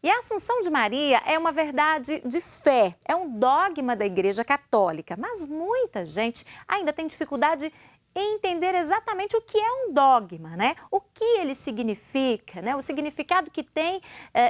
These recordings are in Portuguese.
E a Assunção de Maria é uma verdade de fé, é um dogma da Igreja Católica, mas muita gente ainda tem dificuldade em entender exatamente o que é um dogma, né? O que ele significa, né? O significado que tem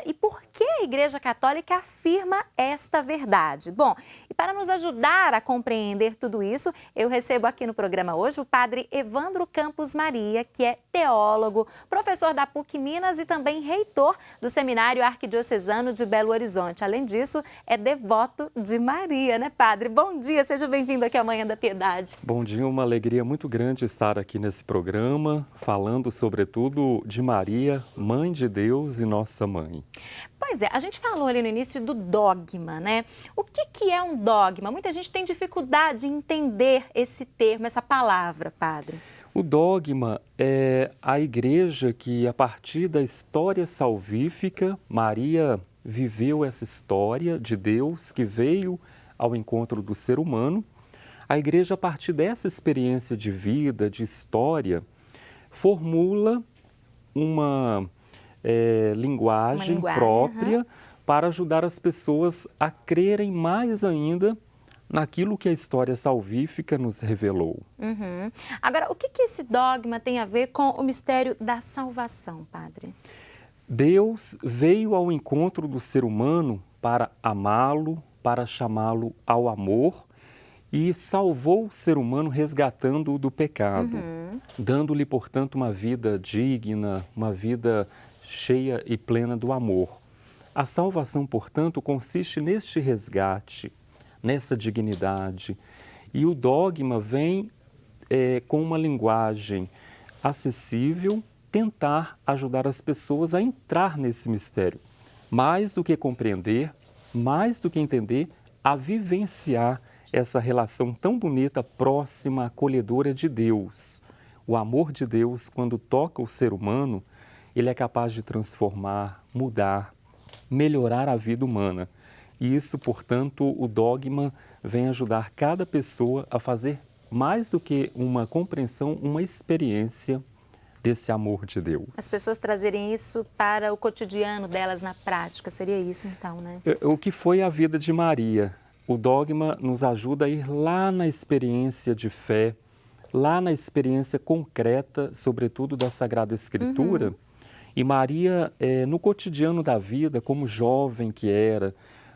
e por que a Igreja Católica afirma esta verdade. Bom, e para nos ajudar a compreender tudo isso, eu recebo aqui no programa hoje o padre Evandro Campos Maria, que é teólogo, professor da PUC Minas e também reitor do Seminário Arquidiocesano de Belo Horizonte. Além disso, é devoto de Maria, né, padre? Bom dia, seja bem-vindo aqui à Manhã da Piedade. Bom dia, uma alegria muito grande estar aqui nesse programa, falando sobretudo de Maria, Mãe de Deus e Nossa Mãe. Pois é, a gente falou ali no início do dogma, né? O que é um dogma? Muita gente tem dificuldade em entender esse termo, essa palavra, padre. O dogma é a igreja que, a partir da história salvífica, Maria viveu essa história de Deus que veio ao encontro do ser humano. A igreja, a partir dessa experiência de vida, de história, formula uma linguagem própria para ajudar as pessoas a crerem mais ainda naquilo que a história salvífica nos revelou. Agora, o que esse dogma tem a ver com o mistério da salvação, padre? Deus veio ao encontro do ser humano para amá-lo, para chamá-lo ao amor, e salvou o ser humano resgatando-o do pecado, dando-lhe, portanto, uma vida digna, uma vida cheia e plena do amor. A salvação, portanto, consiste neste resgate, nessa dignidade. E o dogma vem com uma linguagem acessível, tentar ajudar as pessoas a entrar nesse mistério. Mais do que compreender, mais do que entender, a vivenciar essa relação tão bonita, próxima, acolhedora de Deus. O amor de Deus, quando toca o ser humano, ele é capaz de transformar, mudar, melhorar a vida humana. E isso, portanto, o dogma vem ajudar cada pessoa a fazer mais do que uma compreensão, uma experiência desse amor de Deus. As pessoas trazerem isso para o cotidiano delas na prática, seria isso então, né? O que foi a vida de Maria? O dogma nos ajuda a ir lá na experiência de fé, lá na experiência concreta, sobretudo da Sagrada Escritura. E Maria, no cotidiano da vida, como jovem que era,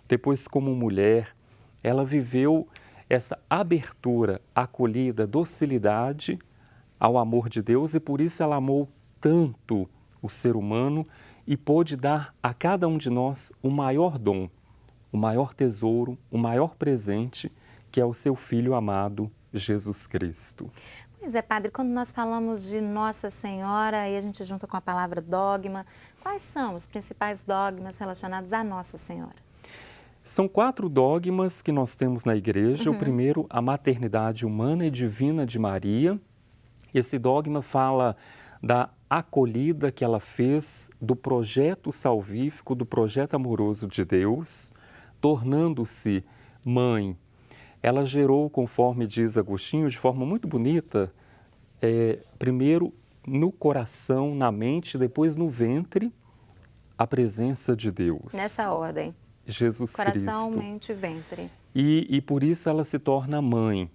depois como mulher, ela viveu essa abertura, acolhida, docilidade ao amor de Deus e por isso ela amou tanto o ser humano e pôde dar a cada um de nós o maior dom, o maior tesouro, o maior presente, que é o seu Filho amado, Jesus Cristo. Pois é, padre, quando nós falamos de Nossa Senhora, aí a gente junta com a palavra dogma, quais são os principais dogmas relacionados à Nossa Senhora? São 4 dogmas que nós temos na igreja. O primeiro, a maternidade humana e divina de Maria. Esse dogma fala da acolhida que ela fez do projeto salvífico, do projeto amoroso de Deus, tornando-se mãe. Ela gerou, conforme diz Agostinho, de forma muito bonita, primeiro no coração, na mente, depois no ventre, a presença de Deus. Nessa ordem. Jesus Cristo. Coração, mente e ventre. E por isso ela se torna mãe,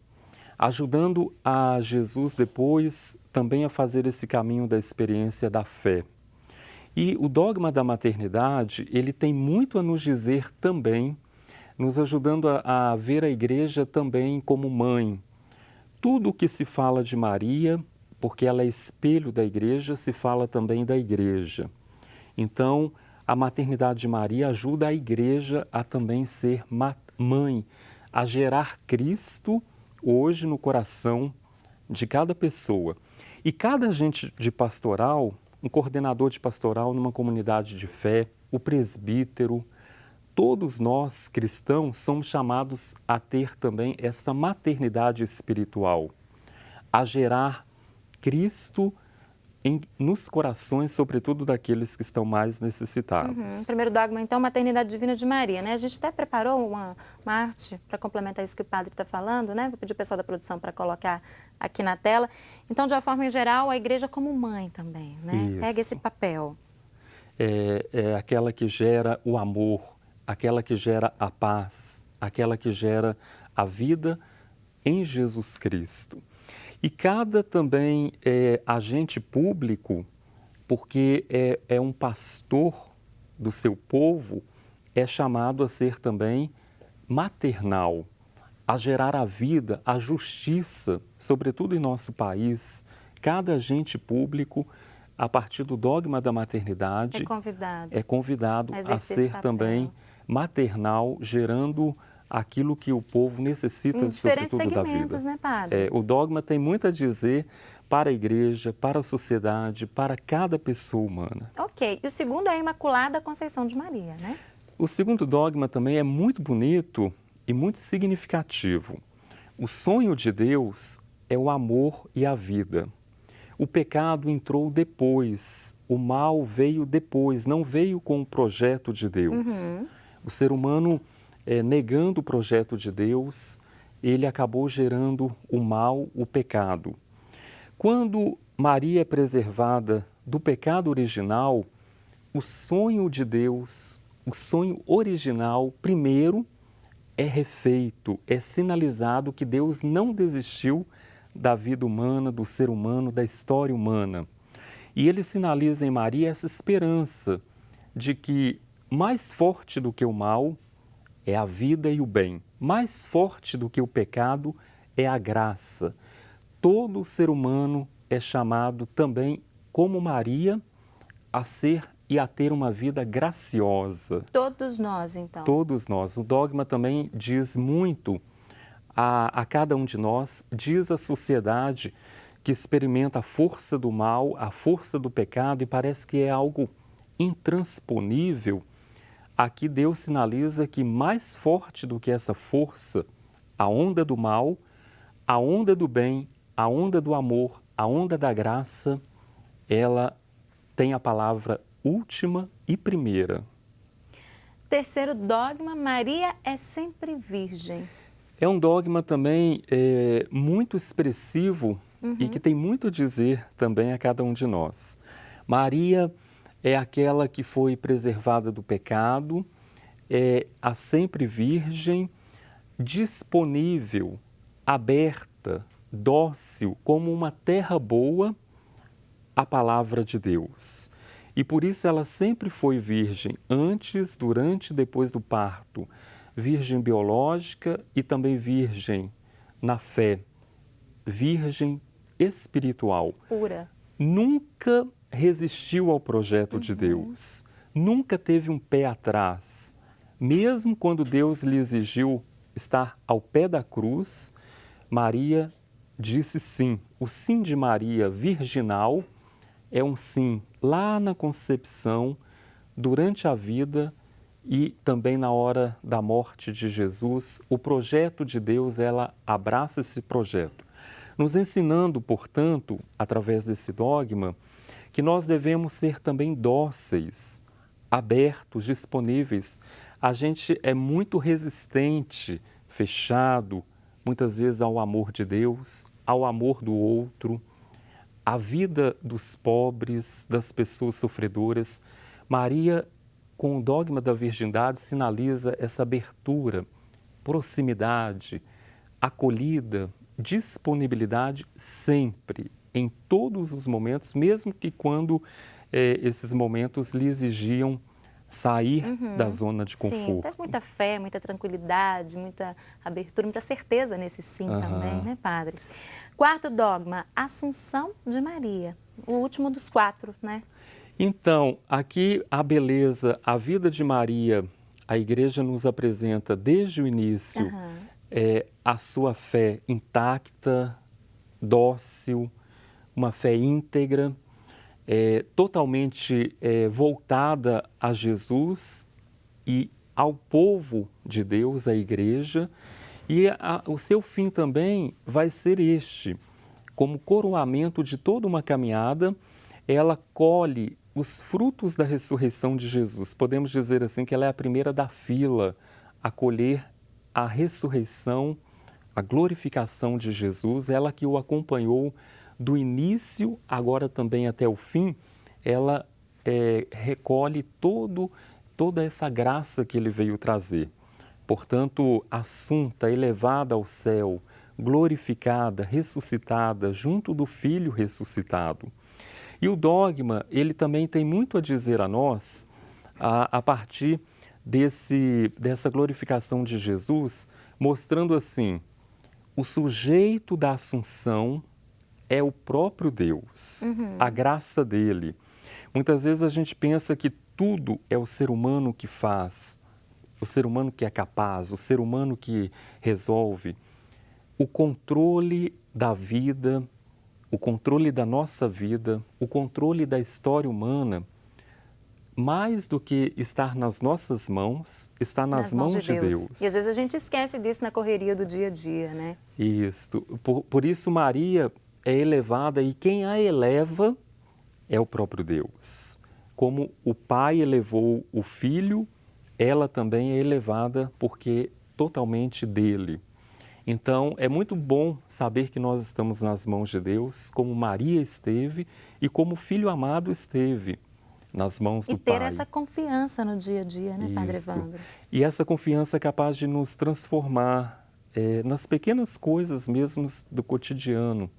ajudando a Jesus depois também a fazer esse caminho da experiência da fé. E o dogma da maternidade, ele tem muito a nos dizer também, nos ajudando a ver a igreja também como mãe. Tudo o que se fala de Maria, porque ela é espelho da igreja, se fala também da igreja. Então, a maternidade de Maria ajuda a igreja a também ser mãe, a gerar Cristo hoje no coração de cada pessoa. E cada agente de pastoral, um coordenador de pastoral numa comunidade de fé, o presbítero, todos nós cristãos somos chamados a ter também essa maternidade espiritual, a gerar Cristo nos corações, sobretudo daqueles que estão mais necessitados. Primeiro dogma, então, maternidade divina de Maria, né? A gente até preparou uma arte para complementar isso que o padre está falando, né? Vou pedir o pessoal da produção para colocar aqui na tela. Então, de uma forma em geral, a igreja como mãe também, né? Isso. Pega esse papel. é aquela que gera o amor, aquela que gera a paz, aquela que gera a vida em Jesus Cristo. E cada também agente público, porque é um pastor do seu povo, é chamado a ser também maternal, a gerar a vida, a justiça, sobretudo em nosso país. Cada agente público, a partir do dogma da maternidade, é convidado a ser também maternal, gerando aquilo que o povo necessita, sobretudo da vida. Né, padre? O dogma tem muito a dizer para a igreja, para a sociedade, para cada pessoa humana. Ok. E o segundo é a Imaculada Conceição de Maria, né? O segundo dogma também é muito bonito e muito significativo. O sonho de Deus é o amor e a vida. O pecado entrou depois, o mal veio depois, não veio com o projeto de Deus. O ser humano, negando o projeto de Deus, ele acabou gerando o mal, o pecado. Quando Maria é preservada do pecado original, o sonho de Deus, o sonho original, primeiro, é refeito, é sinalizado que Deus não desistiu da vida humana, do ser humano, da história humana. E ele sinaliza em Maria essa esperança de que mais forte do que o mal é a vida e o bem, mais forte do que o pecado é a graça. Todo ser humano é chamado também, como Maria, a ser e a ter uma vida graciosa. Todos nós, então. Todos nós. O dogma também diz muito a cada um de nós, diz à sociedade que experimenta a força do mal, a força do pecado e parece que é algo intransponível. Aqui Deus sinaliza que mais forte do que essa força, a onda do mal, a onda do bem, a onda do amor, a onda da graça, ela tem a palavra última e primeira. Terceiro dogma, Maria é sempre virgem. É um dogma também muito expressivo e que tem muito a dizer também a cada um de nós. Maria é aquela que foi preservada do pecado, é a sempre virgem, disponível, aberta, dócil, como uma terra boa à palavra de Deus. E por isso ela sempre foi virgem, antes, durante e depois do parto. Virgem biológica e também virgem na fé, virgem espiritual. Pura. Nunca resistiu ao projeto de Deus, nunca teve um pé atrás. Mesmo quando Deus lhe exigiu estar ao pé da cruz, Maria disse sim. O sim de Maria virginal é um sim lá na concepção, durante a vida e também na hora da morte de Jesus. O projeto de Deus, ela abraça esse projeto, nos ensinando, portanto, através desse dogma, que nós devemos ser também dóceis, abertos, disponíveis. A gente é muito resistente, fechado, muitas vezes ao amor de Deus, ao amor do outro, à vida dos pobres, das pessoas sofredoras. Maria, com o dogma da virgindade, sinaliza essa abertura, proximidade, acolhida, disponibilidade sempre, em todos os momentos, mesmo que quando esses momentos lhe exigiam sair da zona de conforto. Sim, teve muita fé, muita tranquilidade, muita abertura, muita certeza nesse sim também, né, padre? Quarto dogma, Assunção de Maria, o último dos 4, né? Então, aqui a beleza, a vida de Maria, a igreja nos apresenta desde o início a sua fé intacta, dócil, uma fé íntegra, totalmente voltada a Jesus e ao povo de Deus, a igreja, e o seu fim também vai ser este, como coroamento de toda uma caminhada, ela colhe os frutos da ressurreição de Jesus. Podemos dizer assim que ela é a primeira da fila a colher a ressurreição, a glorificação de Jesus, ela que o acompanhou do início, agora também até o fim, ela recolhe toda essa graça que ele veio trazer. Portanto, assunta, elevada ao céu, glorificada, ressuscitada, junto do Filho ressuscitado. E o dogma, ele também tem muito a dizer a nós, a partir dessa glorificação de Jesus, mostrando assim, o sujeito da Assunção é o próprio Deus, a graça dele. Muitas vezes a gente pensa que tudo é o ser humano que faz, o ser humano que é capaz, o ser humano que resolve. O controle da vida, o controle da nossa vida, o controle da história humana, mais do que estar nas nossas mãos, está nas mãos de Deus. E às vezes a gente esquece disso na correria do dia a dia, né? Isso. Por isso Maria é elevada e quem a eleva é o próprio Deus. Como o Pai elevou o Filho, ela também é elevada porque totalmente dele. Então, é muito bom saber que nós estamos nas mãos de Deus, como Maria esteve e como o Filho amado esteve nas mãos do Pai. E ter essa confiança no dia a dia, né, Padre Isso. Evandro? E essa confiança é capaz de nos transformar nas pequenas coisas mesmo do cotidiano.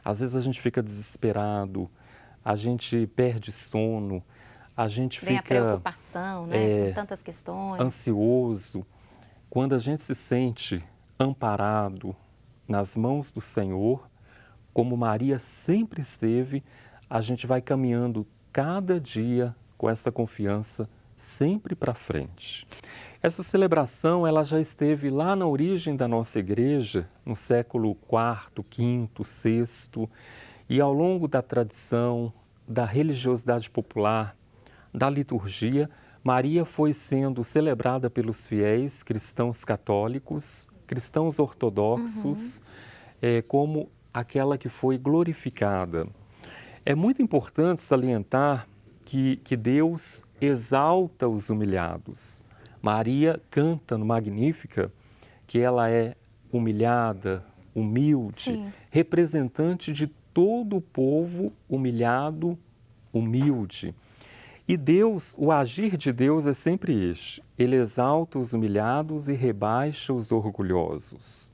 Às vezes a gente fica desesperado, a gente perde sono, a gente Vem fica... a preocupação, né, com tantas questões. Ansioso. Quando a gente se sente amparado nas mãos do Senhor, como Maria sempre esteve, a gente vai caminhando cada dia com essa confiança sempre para frente. Essa celebração ela já esteve lá na origem da nossa igreja, no século IV, V, VI, e ao longo da tradição, da religiosidade popular, da liturgia, Maria foi sendo celebrada pelos fiéis cristãos católicos, cristãos ortodoxos, como aquela que foi glorificada. É muito importante salientar que Deus exalta os humilhados. Maria canta no Magnífica que ela é humilhada, humilde, Sim. representante de todo o povo humilhado, humilde. E Deus, o agir de Deus é sempre este. Ele exalta os humilhados e rebaixa os orgulhosos.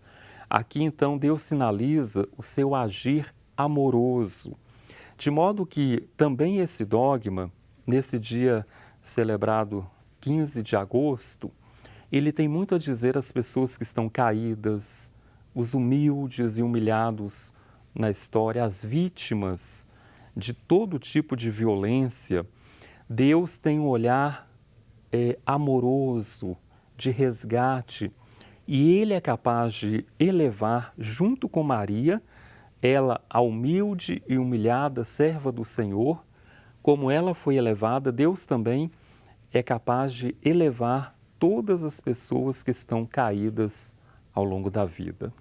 Aqui então Deus sinaliza o seu agir amoroso. De modo que também esse dogma, nesse dia celebrado 15 de agosto, ele tem muito a dizer às pessoas que estão caídas, os humildes e humilhados na história, as vítimas de todo tipo de violência. Deus tem um olhar amoroso, de resgate, e Ele é capaz de elevar, junto com Maria, ela, a humilde e humilhada serva do Senhor, como ela foi elevada, Deus também é capaz de elevar todas as pessoas que estão caídas ao longo da vida.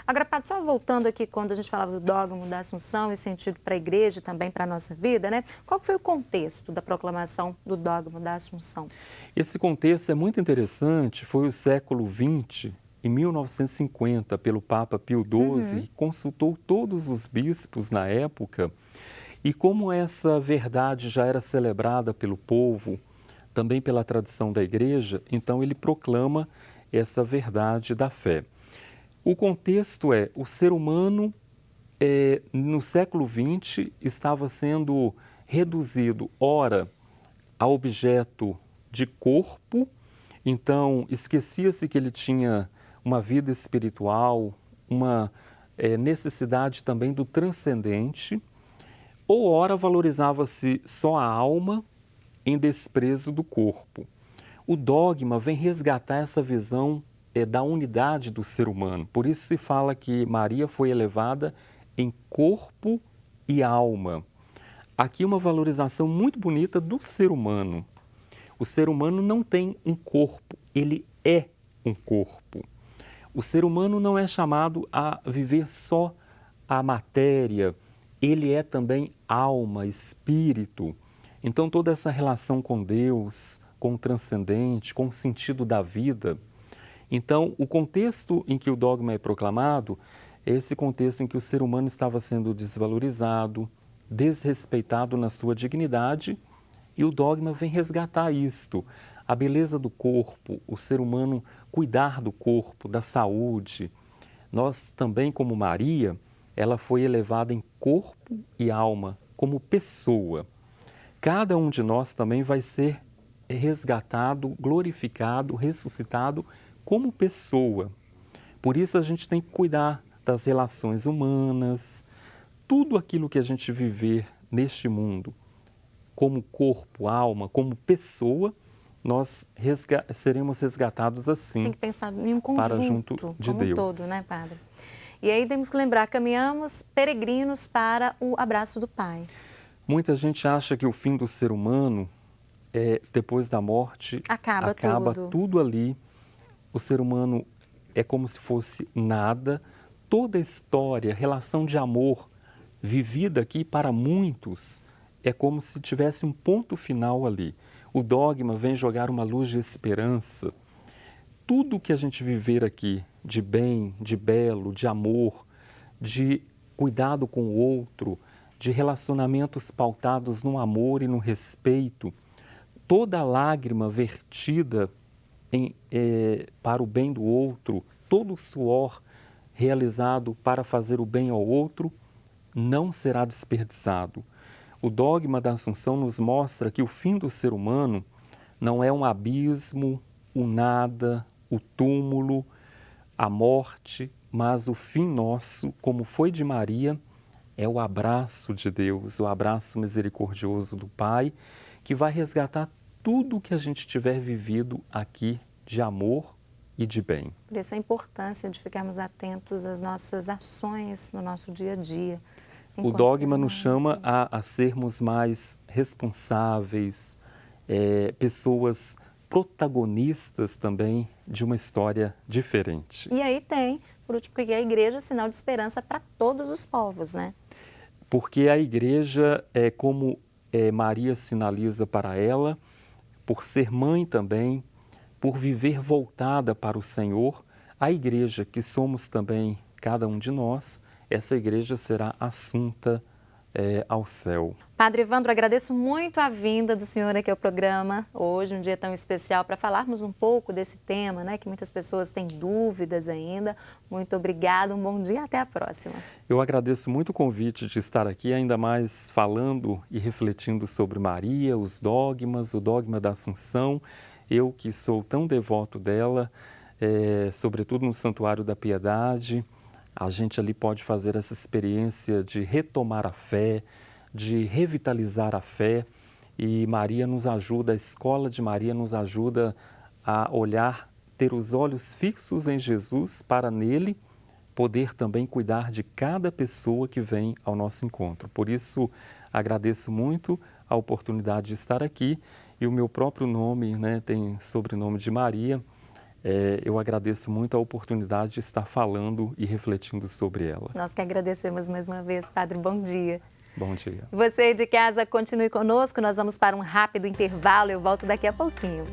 Agora, Padre, só voltando aqui quando a gente falava do dogma da Assunção e sentido para a igreja e também para a nossa vida, né? Qual foi o contexto da proclamação do dogma da Assunção? Esse contexto é muito interessante, foi o século XX, em 1950, pelo Papa Pio XII, que consultou todos os bispos na época, e como essa verdade já era celebrada pelo povo, também pela tradição da igreja, então ele proclama essa verdade da fé. O contexto é, o ser humano no século XX estava sendo reduzido, ora, a objeto de corpo, então esquecia-se que ele tinha uma vida espiritual, uma necessidade também do transcendente, ou ora valorizava-se só a alma em desprezo do corpo. O dogma vem resgatar essa visão da unidade do ser humano. Por isso se fala que Maria foi elevada em corpo e alma. Aqui uma valorização muito bonita do ser humano. O ser humano não tem um corpo, ele é um corpo. O ser humano não é chamado a viver só a matéria, ele é também alma, espírito. Então toda essa relação com Deus, com o transcendente, com o sentido da vida. Então o contexto em que o dogma é proclamado é esse contexto em que o ser humano estava sendo desvalorizado, desrespeitado na sua dignidade E o dogma vem resgatar isto, a beleza do corpo, o ser humano cuidar do corpo, da saúde. Nós também, como Maria, ela foi elevada em corpo e alma, como pessoa. Cada um de nós também vai ser resgatado, glorificado, ressuscitado como pessoa. Por isso a gente tem que cuidar das relações humanas, tudo aquilo que a gente viver neste mundo, como corpo, alma, como pessoa, nós seremos resgatados assim. Tem que pensar em um conjunto, para junto de como Deus. um todo, né, Padre? E aí temos que lembrar, caminhamos peregrinos para o abraço do Pai. Muita gente acha que o fim do ser humano, depois da morte, acaba tudo ali. O ser humano é como se fosse nada. Toda a história, relação de amor vivida aqui para muitos, é como se tivesse um ponto final ali. O dogma vem jogar uma luz de esperança. Tudo que a gente viver aqui, de bem, de belo, de amor, de cuidado com o outro, de relacionamentos pautados no amor e no respeito, toda lágrima vertida para o bem do outro, todo o suor realizado para fazer o bem ao outro, não será desperdiçado. O dogma da Assunção nos mostra que o fim do ser humano não é um abismo, o nada, o túmulo, a morte, mas o fim nosso, como foi de Maria, é o abraço de Deus, o abraço misericordioso do Pai, que vai resgatar tudo o que a gente tiver vivido aqui de amor e de bem. Por isso a importância de ficarmos atentos às nossas ações no nosso dia a dia. O dogma nos chama a sermos mais responsáveis, pessoas protagonistas também de uma história diferente. E aí tem, por último, porque a igreja é sinal de esperança para todos os povos, né? Porque a igreja é como Maria sinaliza para ela, por ser mãe também, por viver voltada para o Senhor, a igreja que somos também cada um de nós, essa igreja será assunta ao céu. Padre Evandro, agradeço muito a vinda do senhor aqui ao programa, hoje, um dia tão especial, para falarmos um pouco desse tema, né, que muitas pessoas têm dúvidas ainda. Muito obrigada, um bom dia e até a próxima. Eu agradeço muito o convite de estar aqui, ainda mais falando e refletindo sobre Maria, os dogmas, o dogma da Assunção. Eu que sou tão devoto dela, sobretudo no Santuário da Piedade, a gente ali pode fazer essa experiência de retomar a fé, de revitalizar a fé, e Maria nos ajuda, a escola de Maria nos ajuda a olhar, ter os olhos fixos em Jesus para nele poder também cuidar de cada pessoa que vem ao nosso encontro. Por isso, agradeço muito a oportunidade de estar aqui, e o meu próprio nome, né, tem sobrenome de Maria. Eu agradeço muito a oportunidade de estar falando e refletindo sobre ela. Nós que agradecemos mais uma vez, Padre. Bom dia. Bom dia. Você de casa, continue conosco. Nós vamos para um rápido intervalo. Eu volto daqui a pouquinho.